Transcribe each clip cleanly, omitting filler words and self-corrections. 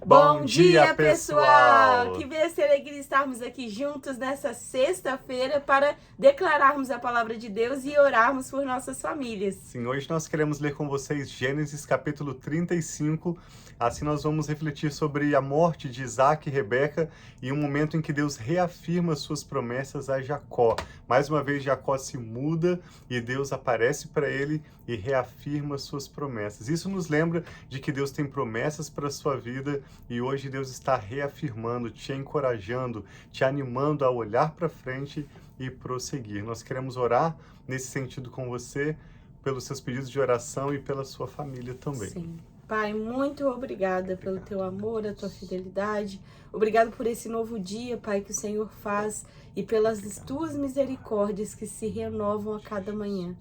Bom dia, pessoal! Que bênção e alegria estarmos aqui juntos nessa sexta-feira para declararmos a palavra de Deus e orarmos por nossas famílias. Sim, hoje nós queremos ler com vocês Gênesis capítulo 35. Assim nós vamos refletir sobre a morte de Isaac e Rebeca e um momento em que Deus reafirma suas promessas a Jacó. Mais uma vez Jacó se muda e Deus aparece para ele e reafirma suas promessas. Isso nos lembra de que Deus tem promessas para a sua vida e hoje Deus está reafirmando, te encorajando, te animando a olhar para frente e prosseguir. Nós queremos orar nesse sentido com você, pelos seus pedidos de oração e pela sua família também. Sim. Pai, muito obrigada pelo teu amor, a tua fidelidade. Obrigado por esse novo dia, Pai, que o Senhor faz e pelas tuas misericórdias que se renovam a cada manhã.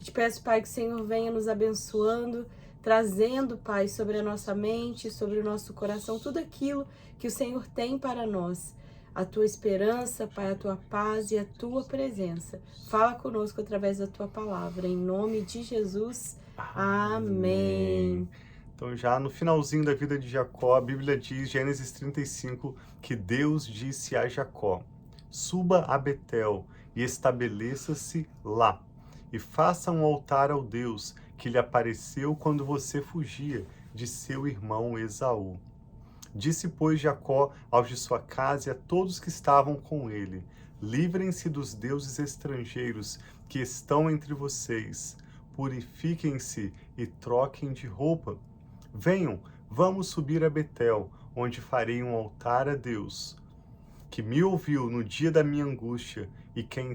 Te peço, Pai, que o Senhor venha nos abençoando, trazendo, Pai, sobre a nossa mente, sobre o nosso coração, tudo aquilo que o Senhor tem para nós. A tua esperança, Pai, a tua paz e a tua presença. Fala conosco através da tua palavra. Em nome de Jesus. Amém. Então, já no finalzinho da vida de Jacó, a Bíblia diz, Gênesis 35, que Deus disse a Jacó: suba a Betel e estabeleça-se lá, e faça um altar ao Deus que lhe apareceu quando você fugia de seu irmão Esaú. Disse, pois, Jacó aos de sua casa e a todos que estavam com ele: livrem-se dos deuses estrangeiros que estão entre vocês, purifiquem-se e troquem de roupa. Venham, vamos subir a Betel, onde farei um altar a Deus, que me ouviu no dia da minha angústia e quem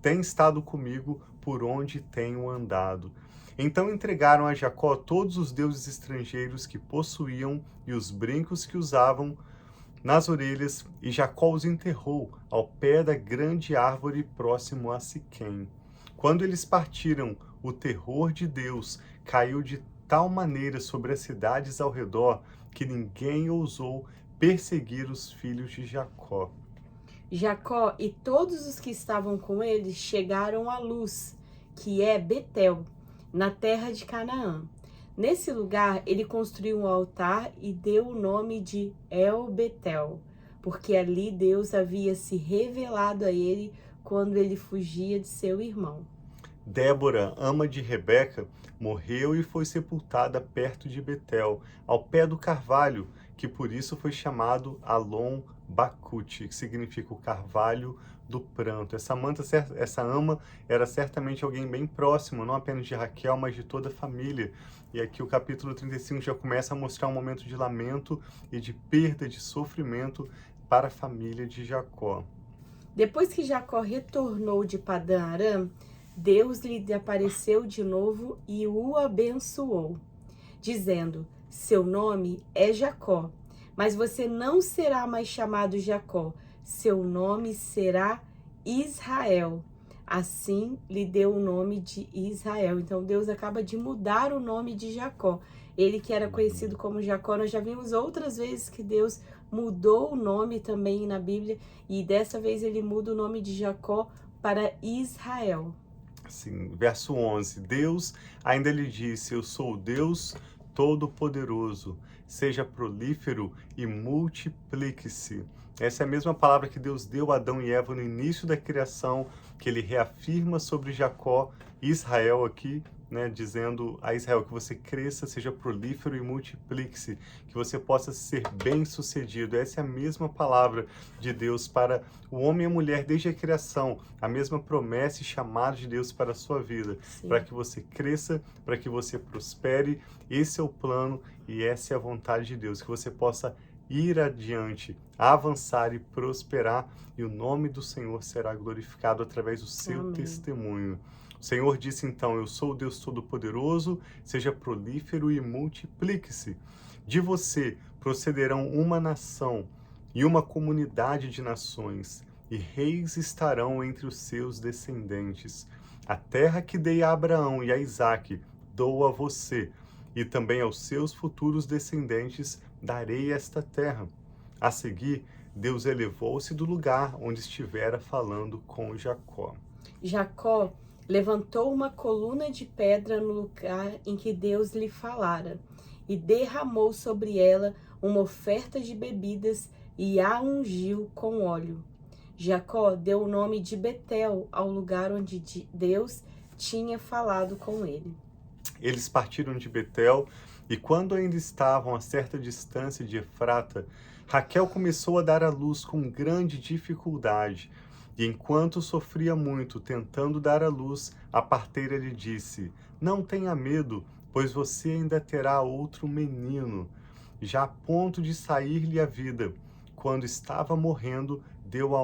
tem estado comigo por onde tenho andado. Então entregaram a Jacó todos os deuses estrangeiros que possuíam e os brincos que usavam nas orelhas, e Jacó os enterrou ao pé da grande árvore próximo a Siquém. Quando eles partiram, o terror de Deus caiu de tal maneira sobre as cidades ao redor que ninguém ousou perseguir os filhos de Jacó. Jacó e todos os que estavam com ele chegaram à Luz, que é Betel, na terra de Canaã. Nesse lugar, ele construiu um altar e deu o nome de El Betel, porque ali Deus havia se revelado a ele quando ele fugia de seu irmão. Débora, ama de Rebeca, morreu e foi sepultada perto de Betel, ao pé do carvalho, que por isso foi chamado Alon Bacute, que significa o carvalho do pranto. Essa ama era certamente alguém bem próximo, não apenas de Raquel, mas de toda a família. E aqui o capítulo 35 já começa a mostrar um momento de lamento e de perda, de sofrimento para a família de Jacó. Depois que Jacó retornou de Padã Arã, Deus lhe apareceu de novo e o abençoou, dizendo: seu nome é Jacó, mas você não será mais chamado Jacó, seu nome será Israel. Assim lhe deu o nome de Israel. Então Deus acaba de mudar o nome de Jacó. Ele que era conhecido como Jacó, nós já vimos outras vezes que Deus mudou o nome também na Bíblia, e dessa vez ele muda o nome de Jacó para Israel. Assim, verso 11, Deus ainda lhe disse: eu sou o Deus Todo-Poderoso, seja prolífero e multiplique-se. Essa é a mesma palavra que Deus deu a Adão e Eva no início da criação, que ele reafirma sobre Jacó e Israel aqui, né, dizendo a Israel que você cresça, seja prolífero e multiplique-se, que você possa ser bem-sucedido. Essa é a mesma palavra de Deus para o homem e a mulher desde a criação, a mesma promessa e chamado de Deus para a sua vida, para que você cresça, para que você prospere. Esse é o plano e essa é a vontade de Deus, que você possa ir adiante, avançar e prosperar, e o nome do Senhor será glorificado através do seu testemunho. O Senhor disse então: eu sou o Deus Todo-Poderoso, seja prolífero e multiplique-se. De você procederão uma nação e uma comunidade de nações, e reis estarão entre os seus descendentes. A terra que dei a Abraão e a Isaque dou a você, e também aos seus futuros descendentes darei esta terra. A seguir, Deus elevou-se do lugar onde estivera falando com Jacó. Jacó levantou uma coluna de pedra no lugar em que Deus lhe falara, e derramou sobre ela uma oferta de bebidas e a ungiu com óleo. Jacó deu o nome de Betel ao lugar onde Deus tinha falado com ele. Eles partiram de Betel e, quando ainda estavam a certa distância de Efrata, Raquel começou a dar à luz com grande dificuldade. E enquanto sofria muito tentando dar à luz, a parteira lhe disse: Não tenha medo, pois você ainda terá outro menino. Já a ponto de sair-lhe a vida, quando estava morrendo, deu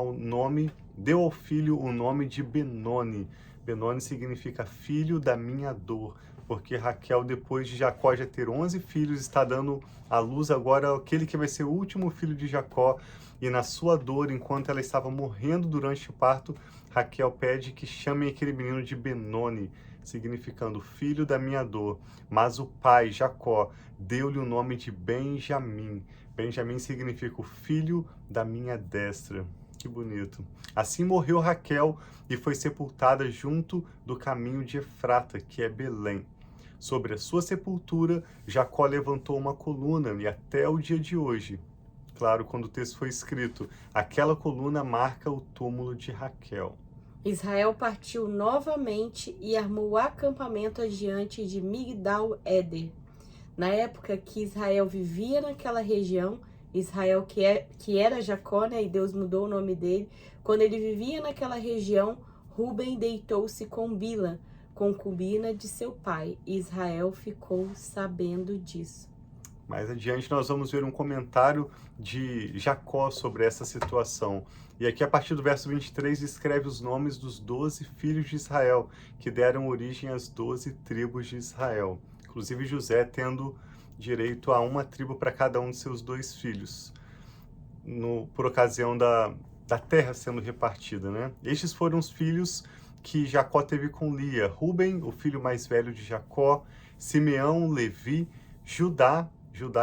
ao filho o nome de Benoni. Benoni significa filho da minha dor, porque Raquel, depois de Jacó já ter 11 filhos, está dando à luz agora aquele que vai ser o último filho de Jacó. E na sua dor, enquanto ela estava morrendo durante o parto, Raquel pede que chamem aquele menino de Benoni, significando filho da minha dor. Mas o pai, Jacó, deu-lhe o nome de Benjamim. Benjamim significa o filho da minha destra. Que bonito. Assim morreu Raquel e foi sepultada junto do caminho de Efrata, que é Belém. Sobre a sua sepultura, Jacó levantou uma coluna e até o dia de hoje, claro, quando o texto foi escrito, aquela coluna marca o túmulo de Raquel. Israel partiu novamente e armou acampamento adiante de Migdal-Éder. Na época que Israel vivia naquela região, Israel que era Jacó, né, e Deus mudou o nome dele, quando ele vivia naquela região, Ruben deitou-se com Bila, concubina de seu pai. Israel ficou sabendo disso. Mais adiante nós vamos ver um comentário de Jacó sobre essa situação. E aqui a partir do verso 23 escreve os nomes dos 12 filhos de Israel, que deram origem às 12 tribos de Israel. Inclusive José tendo direito a uma tribo para cada um de seus 2 filhos, por ocasião da terra sendo repartida, né? Estes foram os filhos que Jacó teve com Lia: Ruben, o filho mais velho de Jacó, Simeão, Levi, Judá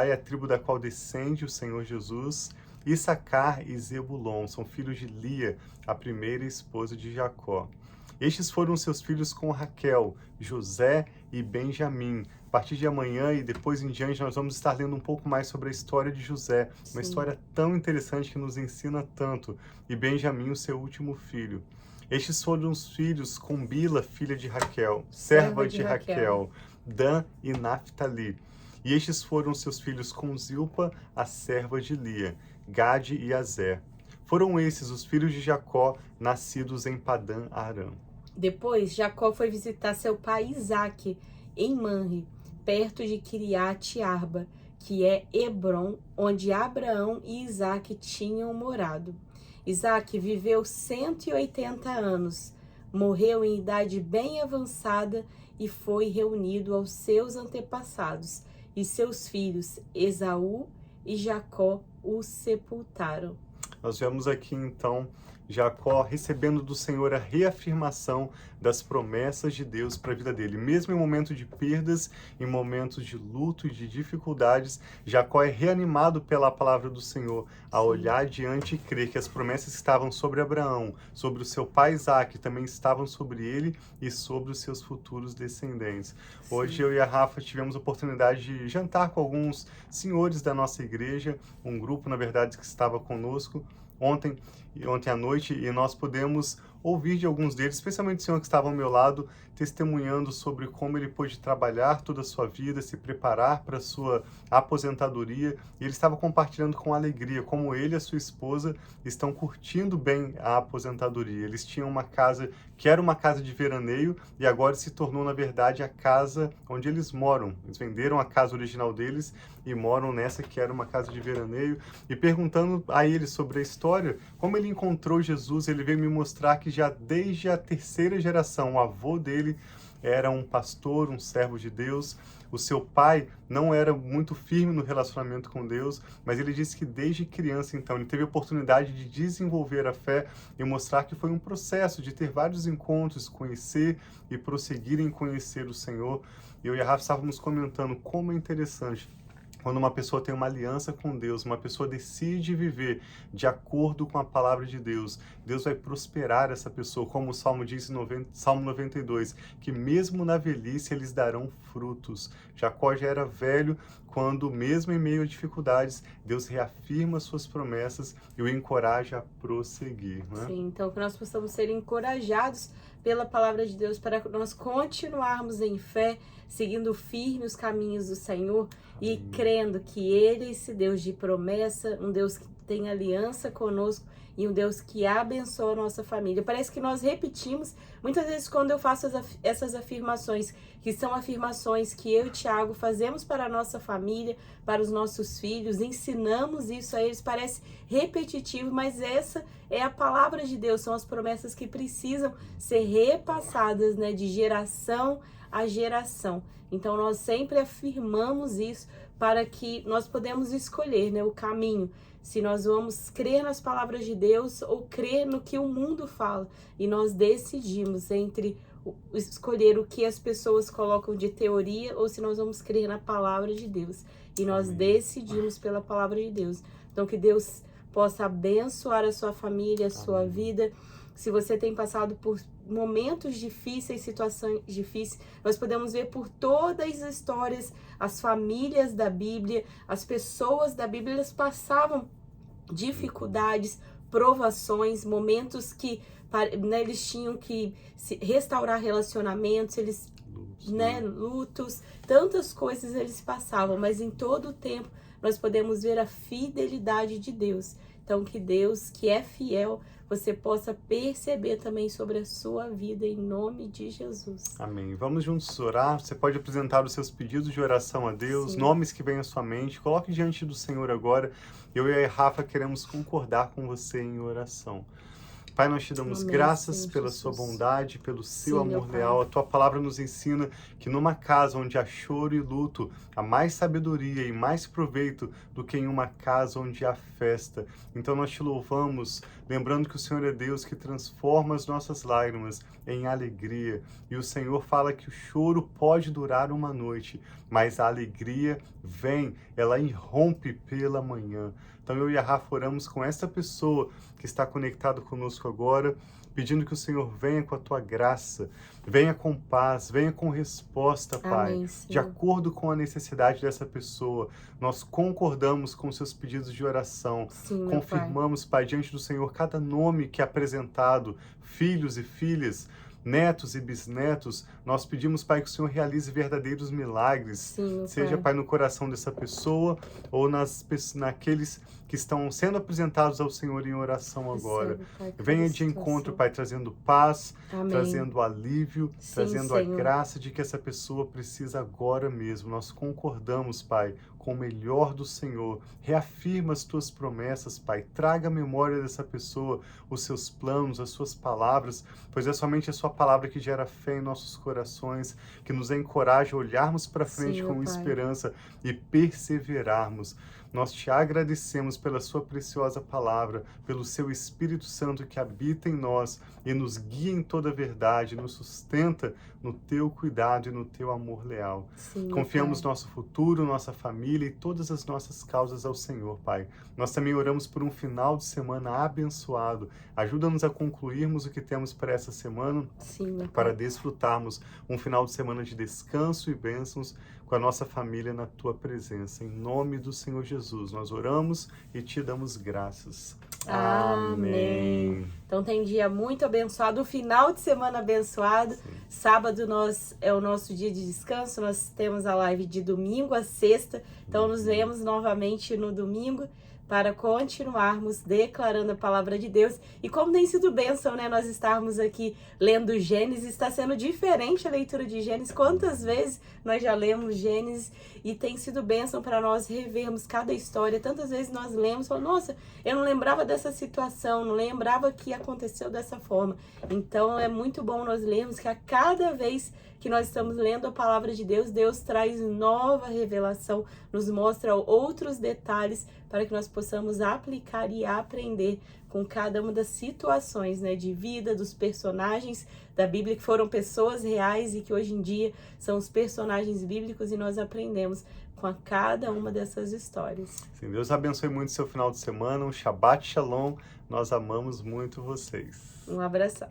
é a tribo da qual descende o Senhor Jesus, Issacar e Zebulon, são filhos de Lia, a primeira esposa de Jacó. Estes foram seus filhos com Raquel, José e Benjamim. A partir de amanhã e depois em diante nós vamos estar lendo um pouco mais sobre a história de José, uma história tão interessante que nos ensina tanto, e Benjamim, o seu último filho. Estes foram os filhos com Bila, filha de Raquel, serva de Raquel, Dan e Naphtali. E estes foram seus filhos com Zilpa, a serva de Lia, Gade e Azer. Foram esses os filhos de Jacó, nascidos em Padã Arã. Depois, Jacó foi visitar seu pai Isaque em Manre, perto de Kiriat Arba, que é Hebron, onde Abraão e Isaque tinham morado. Isaque viveu 180 anos, morreu em idade bem avançada e foi reunido aos seus antepassados, e seus filhos Esaú e Jacó o sepultaram. Nós vemos aqui então Jacó recebendo do Senhor a reafirmação das promessas de Deus para a vida dele. Mesmo em momentos de perdas, em momentos de luto e de dificuldades, Jacó é reanimado pela palavra do Senhor a olhar adiante e crer que as promessas que estavam sobre Abraão, sobre o seu pai Isaque, também estavam sobre ele e sobre os seus futuros descendentes. Sim. Hoje eu e a Rafa tivemos a oportunidade de jantar com alguns senhores da nossa igreja, um grupo, na verdade, que estava conosco ontem à noite, e nós pudemos ouvir de alguns deles, especialmente o senhor que estava ao meu lado, testemunhando sobre como ele pôde trabalhar toda a sua vida, se preparar para a sua aposentadoria, e ele estava compartilhando com alegria como ele e a sua esposa estão curtindo bem a aposentadoria. Eles tinham uma casa que era uma casa de veraneio e agora se tornou, na verdade, a casa onde eles moram. Eles venderam a casa original deles e moram nessa que era uma casa de veraneio. E perguntando a ele sobre a história, como ele encontrou Jesus, ele veio me mostrar que já desde a 3ª geração, o avô dele era um pastor, um servo de Deus. O seu pai não era muito firme no relacionamento com Deus, mas ele disse que desde criança, então, ele teve a oportunidade de desenvolver a fé e mostrar que foi um processo de ter vários encontros, conhecer e prosseguir em conhecer o Senhor. Eu e a Rafa estávamos comentando como é interessante quando uma pessoa tem uma aliança com Deus, uma pessoa decide viver de acordo com a palavra de Deus, Deus vai prosperar essa pessoa, como o Salmo diz em Salmo 92, que mesmo na velhice eles darão frutos. Jacó já era velho quando, mesmo em meio a dificuldades, Deus reafirma suas promessas e o encoraja a prosseguir, né? Sim, então que nós possamos ser encorajados pela palavra de Deus para nós continuarmos em fé, seguindo firme os caminhos do Senhor e crendo que Ele é esse Deus de promessa, um Deus que tem aliança conosco e um Deus que abençoa a nossa família. Parece que nós repetimos, muitas vezes quando eu faço essas afirmações, que são afirmações que eu e Tiago fazemos para a nossa família, para os nossos filhos, ensinamos isso a eles, parece repetitivo, mas essa é a palavra de Deus, são as promessas que precisam ser repassadas, né, de geração a geração. Então nós sempre afirmamos isso para que nós podemos escolher, né, o caminho, se nós vamos crer nas palavras de Deus ou crer no que o mundo fala. E nós decidimos entre escolher o que as pessoas colocam de teoria ou se nós vamos crer na palavra de Deus. E nós decidimos pela palavra de Deus. Então que Deus possa abençoar a sua família, a sua vida. Se você tem passado por momentos difíceis, situações difíceis, nós podemos ver por todas as histórias, as famílias da Bíblia, as pessoas da Bíblia, elas passavam dificuldades, provações, momentos que, né, eles tinham que restaurar relacionamentos, eles, né, lutos, tantas coisas eles passavam, mas em todo o tempo nós podemos ver a fidelidade de Deus. Então que Deus, que é fiel, você possa perceber também sobre a sua vida, em nome de Jesus. Amém. Vamos juntos orar. Você pode apresentar os seus pedidos de oração a Deus, Sim. nomes que vêm à sua mente. Coloque diante do Senhor agora. Eu e a Rafa queremos concordar com você em oração. Pai, nós te damos graças pela sua bondade, pelo seu amor leal. A tua palavra nos ensina que numa casa onde há choro e luto, há mais sabedoria e mais proveito do que em uma casa onde há festa. Então nós te louvamos, lembrando que o Senhor é Deus que transforma as nossas lágrimas em alegria. E o Senhor fala que o choro pode durar uma noite, mas a alegria vem, ela irrompe pela manhã. Então eu e a Rafa oramos com essa pessoa que está conectado conosco agora, pedindo que o Senhor venha com a tua graça, venha com paz, venha com resposta, Pai, Amém, de acordo com a necessidade dessa pessoa. Nós concordamos com seus pedidos de oração, Sim, confirmamos, Pai, diante do Senhor cada nome que é apresentado, filhos e filhas, netos e bisnetos. Nós pedimos, Pai, que o Senhor realize verdadeiros milagres, Sim, seja, Pai, no coração dessa pessoa ou naqueles que estão sendo apresentados ao Senhor em oração agora. Venha de encontro, Pai, trazendo paz, Amém. Trazendo alívio, Sim, trazendo Senhor. a graça de que essa pessoa precisa agora mesmo. Nós concordamos, Pai, com o melhor do Senhor. Reafirma as tuas promessas, Pai. Traga à memória dessa pessoa os seus planos, as suas palavras, pois é somente a sua palavra que gera fé em nossos corações, que nos encoraja a olharmos para frente com esperança e perseverarmos. Nós te agradecemos pela sua preciosa palavra, pelo seu Espírito Santo que habita em nós e nos guia em toda a verdade, nos sustenta no teu cuidado e no teu amor leal. Sim, Confiamos nosso futuro, nossa família e todas as nossas causas ao Senhor, Pai. Nós também oramos por um final de semana abençoado. Ajuda-nos a concluirmos o que temos para essa semana, para desfrutarmos um final de semana de descanso e bênçãos com a nossa família na tua presença. Em nome do Senhor Jesus, nós oramos e te damos graças. Amém. Então tem dia muito abençoado, um final de semana abençoado. Sim. Sábado é o nosso dia de descanso, nós temos a live de domingo a sexta, então nos vemos novamente no domingo para continuarmos declarando a palavra de Deus. E como tem sido bênção, né? Nós estarmos aqui lendo Gênesis, está sendo diferente a leitura de Gênesis. Quantas vezes nós já lemos Gênesis e tem sido bênção para nós revermos cada história. Tantas vezes nós lemos e falamos, nossa, eu não lembrava dessa situação, não lembrava que aconteceu dessa forma. Então é muito bom nós lermos que a cada vez que nós estamos lendo a palavra de Deus, Deus traz nova revelação, nos mostra outros detalhes para que nós possamos aplicar e aprender com cada uma das situações, né, de vida dos personagens da Bíblia, que foram pessoas reais e que hoje em dia são os personagens bíblicos, e nós aprendemos com cada uma dessas histórias. Sim, Deus abençoe muito o seu final de semana, um Shabbat Shalom, nós amamos muito vocês. Um abração.